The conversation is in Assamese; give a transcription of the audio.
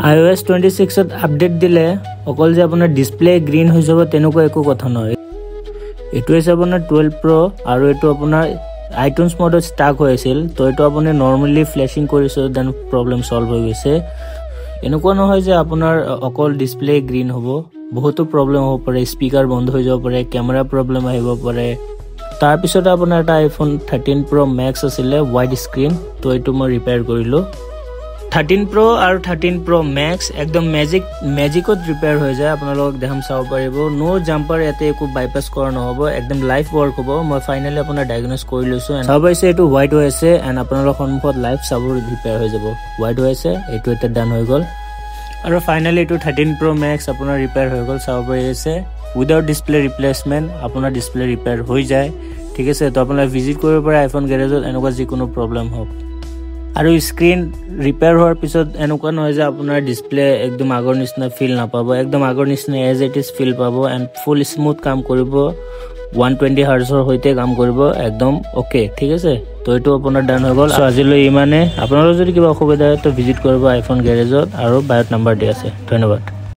iOS 26 ত আপডেট দিলে অকল যে আপোনাৰ ডিসপ্লে গ্ৰীণ হৈ যাব তেনেকুৱা একো কথা নহয় এটো আছে আপোনাৰ 12 Pro আৰু এটো আপোনাৰ iTunes mode stuck হৈছিল তো এটো আপুনি নৰমালি ফ্ল্যাশিং কৰিছে দেন প্ৰবলেম সলভ হৈ গৈছে এনেকুৱা নহয় যে আপোনাৰ অকল ডিসপ্লে গ্ৰীণ হ'ব বহুতো প্ৰবলেম হ'ব পাৰে স্পিকাৰ বন্ধ হৈ যাব পাৰে ক্যামেৰা প্ৰবলেম আহিব পাৰে তাৰ পিছত আপোনাৰ এটা iPhone 13 Pro Max আছিলে ওয়াইড স্ক্ৰীন তো এটো মই ৰিপেয়াৰ কৰিলো 13 Pro আৰু 13 Pro Max একদম ম্যাজিকত ৰিপেয়াৰ হৈ যায় আপোনালোকক দেখাম চাব পাৰিব নো জাম্পাৰ এতে একো বাইপাস কৰা নহব একদম লাইভ ওয়াৰ্ক হ'ব মই ফাইনালি আপোনাৰ ডায়াগনোজ কৰি লৈছো চাব পাইছে এটো হোৱাইট হৈ আছে এন্ড আপোনালোকৰ সন্মুখত লাইভ চাব ৰিপেয়াৰ হৈ যাব হোৱাইট হৈ আছে এটো এটা ডান হৈ গল আৰু ফাইনালি এটো 13 Pro Max আপোনাৰ ৰিপেয়াৰ হৈ গল চাব পাইছে উইদাউট ডিসপ্লে ৰিপ্লেসমেন্ট আপোনাৰ ডিসপ্লে ৰিপেয়াৰ হৈ যায় ঠিক আছে তো আপোনালোকে ভিজিট কৰিব পাৰে আইফোন গ্যাৰেজত এনেকুৱা যি কোনো প্ৰবলেম হ'ব আৰু স্ক্ৰীন ৰিপেয়াৰ হোৱাৰ পিছত এনেকুৱা নহয় যে আপোনাৰ ডিসপ্লে একদম আগৰ নিচিনা ফিল নাপাব একদম আগৰ নিচিনা এজ ইট ইজ ফিল পাব এন্ড ফুল স্মুথ কাম কৰিব 120 হাৰ্টজৰ হৈতে কাম কৰিব একদম ওকে ঠিক আছে তো এটো আপোনাৰ ডান হৈ গল সো আজিলৈ ইমানে আপোনালোকৰ যদি কিবা অসুবিধা হয় তো ভিজিট কৰিব আইফোন গ্যাৰেজত আৰু বায়ত নাম্বাৰ দি আছে ধন্যবাদ